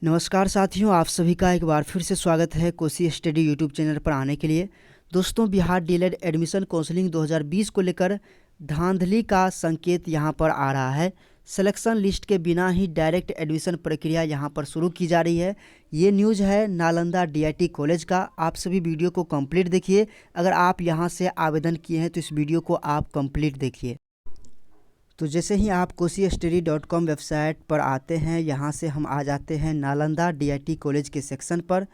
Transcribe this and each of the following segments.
नमस्कार साथियों, आप सभी का एक बार फिर से स्वागत है कोसी स्टडी यूट्यूब चैनल पर आने के लिए। दोस्तों, बिहार डीएलएड एडमिशन काउंसलिंग 2020 को लेकर धांधली का संकेत यहां पर आ रहा है। सिलेक्शन लिस्ट के बिना ही डायरेक्ट एडमिशन प्रक्रिया यहां पर शुरू की जा रही है। ये न्यूज़ है नालंदा डीआईटी कॉलेज का। आप सभी वीडियो को कंप्लीट देखिए। अगर आप यहां से आवेदन किए हैं तो इस वीडियो को आप कंप्लीट देखिए। तो जैसे ही आप kosistudy.com वेबसाइट पर आते हैं, यहाँ से हम आ जाते हैं नालंदा डीआईटी कॉलेज के सेक्शन पर।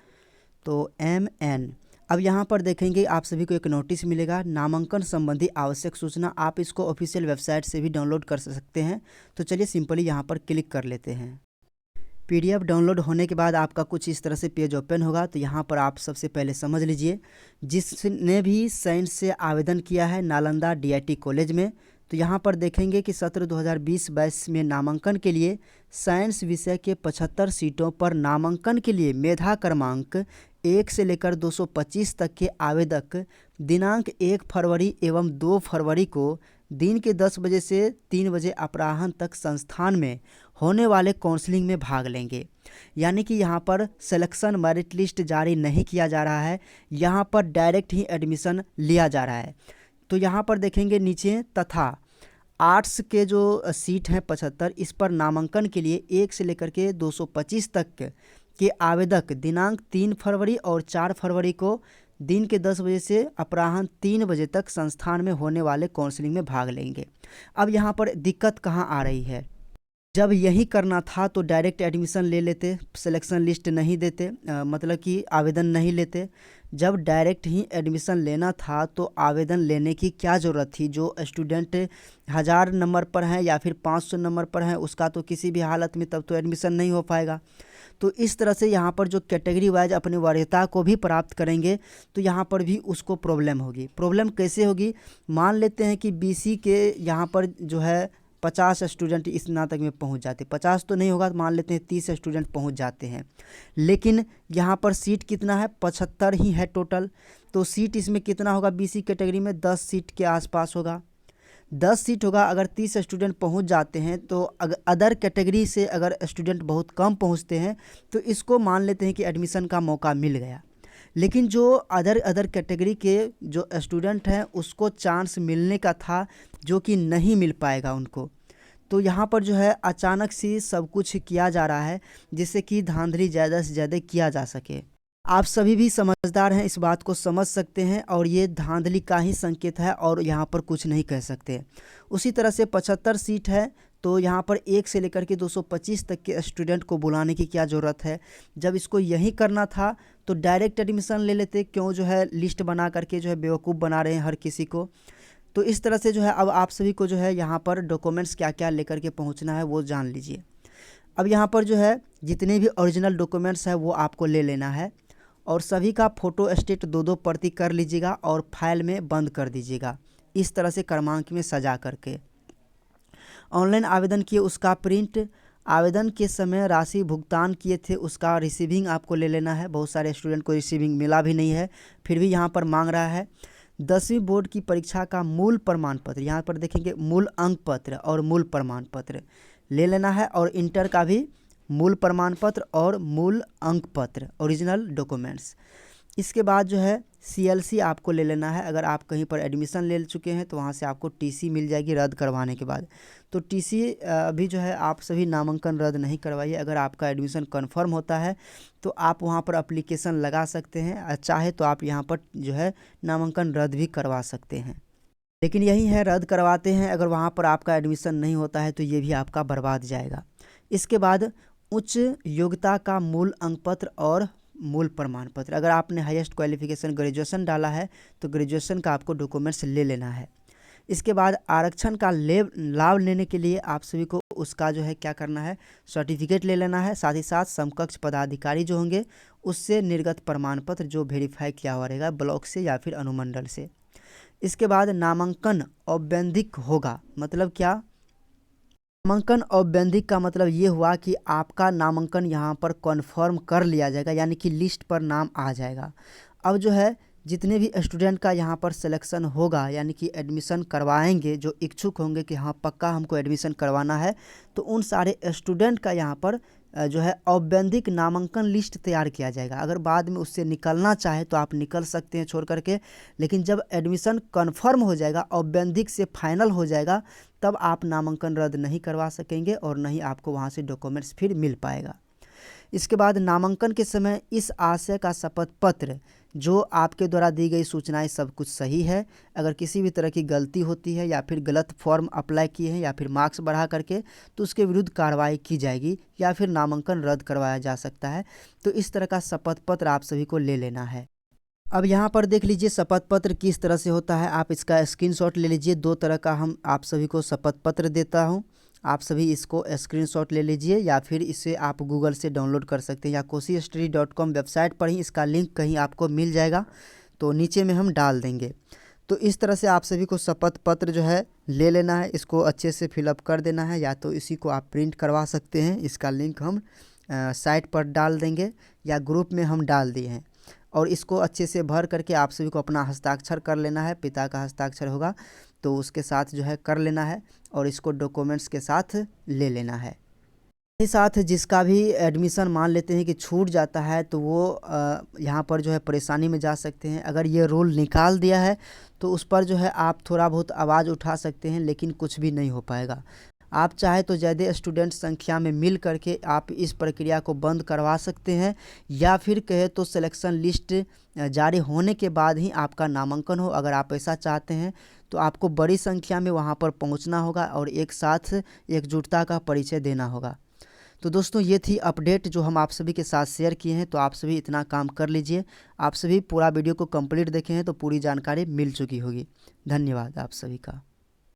तो MN अब यहाँ पर देखेंगे आप सभी को एक नोटिस मिलेगा, नामांकन संबंधी आवश्यक सूचना। आप इसको ऑफिशियल वेबसाइट से भी डाउनलोड कर सकते हैं। तो चलिए सिंपली यहाँ पर क्लिक कर लेते हैं। PDF डाउनलोड होने के बाद आपका कुछ इस तरह से पेज ओपन होगा। तो यहाँ पर आप सबसे पहले समझ लीजिए, जिसने भी साइंस से आवेदन किया है नालंदा डीआईटी कॉलेज में, तो यहाँ पर देखेंगे कि सत्र 2020-22 में नामांकन के लिए साइंस विषय के 75 सीटों पर नामांकन के लिए मेधा क्रमांक 1 से लेकर 225 तक के आवेदक दिनांक 1 फरवरी एवं 2 फरवरी को दिन के 10 बजे से 3 बजे अपराह्न तक संस्थान में होने वाले काउंसलिंग में भाग लेंगे। यानी कि यहाँ पर सिलेक्शन मेरिट लिस्ट जारी नहीं किया जा रहा है, यहाँ पर डायरेक्ट ही एडमिशन लिया जा रहा है। तो यहाँ पर देखेंगे नीचे, तथा आर्ट्स के जो सीट हैं 75, इस पर नामांकन के लिए 1 से लेकर के 225 तक के आवेदक दिनांक 3 फरवरी और 4 फरवरी को दिन के 10 बजे से अपराह्न 3 बजे तक संस्थान में होने वाले काउंसलिंग में भाग लेंगे। अब यहाँ पर दिक्कत कहाँ आ रही है, जब यही करना था तो डायरेक्ट एडमिशन ले लेते, सिलेक्शन लिस्ट नहीं देते, मतलब कि आवेदन नहीं लेते। जब डायरेक्ट ही एडमिशन लेना था तो आवेदन लेने की क्या ज़रूरत थी। जो स्टूडेंट 1000 नंबर पर हैं या फिर 500 नंबर पर हैं, उसका तो किसी भी हालत में तब तो एडमिशन नहीं हो पाएगा। तो इस तरह से यहाँ पर जो कैटेगरी वाइज अपनी वरीयता को भी प्राप्त करेंगे तो यहाँ पर भी उसको प्रॉब्लम होगी। प्रॉब्लम कैसे होगी, मान लेते हैं कि BC के यहाँ पर जो है 50 स्टूडेंट इस स्नातक में पहुंच जाते, 50 तो नहीं होगा, मान लेते हैं 30 स्टूडेंट पहुंच जाते हैं, लेकिन यहाँ पर सीट कितना है, 75 ही है टोटल। तो सीट इसमें कितना होगा, BC कैटेगरी में 10 सीट के आसपास होगा, 10 सीट होगा। अगर 30 स्टूडेंट पहुंच जाते हैं तो अगर अदर कैटेगरी से अगर स्टूडेंट बहुत कम पहुंचते हैं तो इसको मान लेते हैं कि एडमिशन का मौका मिल गया। लेकिन जो अदर कैटेगरी के जो स्टूडेंट हैं उसको चांस मिलने का था, जो कि नहीं मिल पाएगा उनको। तो यहाँ पर जो है अचानक से सब कुछ किया जा रहा है जिससे कि धांधली ज़्यादा से ज़्यादा किया जा सके। आप सभी भी समझदार हैं, इस बात को समझ सकते हैं, और ये धांधली का ही संकेत है और यहाँ पर कुछ नहीं कह सकते। उसी तरह से 75 सीट है तो यहाँ पर 1 से लेकर के 225 तक के स्टूडेंट को बुलाने की क्या ज़रूरत है। जब इसको यही करना था तो डायरेक्ट एडमिशन ले लेते, क्यों जो है लिस्ट बना करके जो है बेवकूफ़ बना रहे हैं हर किसी को। तो इस तरह से जो है अब आप सभी को जो है यहाँ पर डॉक्यूमेंट्स क्या क्या लेकर के पहुँचना है वो जान लीजिए। अब यहाँ पर जो है जितने भी ओरिजिनल डॉक्यूमेंट्स है वो आपको ले लेना है, और सभी का फ़ोटो स्टेट 2-2 प्रति कर लीजिएगा और फाइल में बंद कर दीजिएगा, इस तरह से क्रमांक में सजा करके। ऑनलाइन आवेदन किए उसका प्रिंट, आवेदन के समय राशि भुगतान किए थे उसका रिसीविंग आपको ले लेना है। बहुत सारे स्टूडेंट को रिसीविंग मिला भी नहीं है, फिर भी यहाँ पर मांग रहा है। 10वीं बोर्ड की परीक्षा का मूल प्रमाण पत्र, यहाँ पर देखेंगे मूल अंक पत्र और मूल प्रमाण पत्र ले लेना है, और इंटर का भी मूल प्रमाण पत्र और मूल अंक पत्र ओरिजिनल डॉक्यूमेंट्स। इसके बाद जो है CLC आपको ले लेना है। अगर आप कहीं पर एडमिशन ले चुके हैं तो वहाँ से आपको TC मिल जाएगी रद्द करवाने के बाद। तो TC अभी जो है आप सभी नामांकन रद्द नहीं करवाइए। अगर आपका एडमिशन कंफर्म होता है तो आप वहाँ पर एप्लीकेशन लगा सकते हैं, चाहे तो आप यहाँ पर जो है नामांकन रद्द भी करवा सकते हैं। लेकिन यही है, रद्द करवाते हैं, अगर वहाँ पर आपका एडमिशन नहीं होता है तो ये भी आपका बर्बाद जाएगा। इसके बाद उच्च योग्यता का मूल अंक पत्र और मूल प्रमाण पत्र। अगर आपने हाईएस्ट क्वालिफिकेशन ग्रेजुएशन डाला है तो ग्रेजुएशन का आपको डॉक्यूमेंट्स ले लेना है। इसके बाद आरक्षण का लाभ लेने के लिए आप सभी को उसका जो है क्या करना है, सर्टिफिकेट ले लेना है। साथ ही साथ समकक्ष पदाधिकारी जो होंगे उससे निर्गत प्रमाण पत्र जो वेरीफाई किया हुआ रहेगा ब्लॉक से या फिर अनुमंडल से। इसके बाद नामांकन औपबंधिक होगा, मतलब क्या, नामांकन औपबंधिक का मतलब ये हुआ कि आपका नामांकन यहाँ पर कन्फर्म कर लिया जाएगा, यानी कि लिस्ट पर नाम आ जाएगा। अब जो है जितने भी स्टूडेंट का यहाँ पर सिलेक्शन होगा, यानी कि एडमिशन करवाएंगे, जो इच्छुक होंगे कि हाँ पक्का हमको एडमिशन करवाना है, तो उन सारे स्टूडेंट का यहाँ पर जो है औपबंधिक नामांकन लिस्ट तैयार किया जाएगा। अगर बाद में उससे निकलना चाहे तो आप निकल सकते हैं छोड़ करके, लेकिन जब एडमिशन कन्फर्म हो जाएगा, औपबंधिक से फाइनल हो जाएगा, तब आप नामांकन रद्द नहीं करवा सकेंगे और नहीं आपको वहाँ से डॉक्यूमेंट्स फिर मिल पाएगा। इसके बाद नामांकन के समय इस आशय का शपथ पत्र जो आपके द्वारा दी गई सूचनाएं सब कुछ सही है, अगर किसी भी तरह की गलती होती है या फिर गलत फॉर्म अप्लाई किए हैं या फिर मार्क्स बढ़ा करके, तो उसके विरुद्ध कार्रवाई की जाएगी या फिर नामांकन रद्द करवाया जा सकता है। तो इस तरह का शपथ पत्र आप सभी को ले लेना है। अब यहाँ पर देख लीजिए शपथ पत्र किस तरह से होता है, आप इसका स्क्रीनशॉट ले लीजिए। 2 तरह का हम आप सभी को शपथ पत्र देता हूँ, आप सभी इसको स्क्रीनशॉट ले लीजिए या फिर इसे आप गूगल से डाउनलोड कर सकते हैं या koshistudy.com वेबसाइट पर ही इसका लिंक कहीं आपको मिल जाएगा, तो नीचे में हम डाल देंगे। तो इस तरह से आप सभी को शपथ पत्र जो है ले लेना है, इसको अच्छे से फिलअप कर देना है, या तो इसी को आप प्रिंट करवा सकते हैं। इसका लिंक हम साइट पर डाल देंगे या ग्रुप में हम डाल दिए हैं, और इसको अच्छे से भर करके आप सभी को अपना हस्ताक्षर कर लेना है। पिता का हस्ताक्षर होगा तो उसके साथ जो है कर लेना है और इसको डॉक्यूमेंट्स के साथ ले लेना है। इसके साथ जिसका भी एडमिशन मान लेते हैं कि छूट जाता है, तो वो यहाँ पर जो है परेशानी में जा सकते हैं। अगर ये रूल निकाल दिया है तो उस पर जो है आप थोड़ा बहुत आवाज़ उठा सकते हैं, लेकिन कुछ भी नहीं हो पाएगा। आप चाहे तो ज़्यादा स्टूडेंट संख्या में मिल करके आप इस प्रक्रिया को बंद करवा सकते हैं, या फिर कहे तो सिलेक्शन लिस्ट जारी होने के बाद ही आपका नामांकन हो। अगर आप ऐसा चाहते हैं तो आपको बड़ी संख्या में वहां पर पहुंचना होगा और एक साथ एकजुटता का परिचय देना होगा। तो दोस्तों ये थी अपडेट जो हम आप सभी के साथ शेयर किए हैं, तो आप सभी इतना काम कर लीजिए। आप सभी पूरा वीडियो को कंप्लीट देखे हैं तो पूरी जानकारी मिल चुकी होगी। धन्यवाद आप सभी का।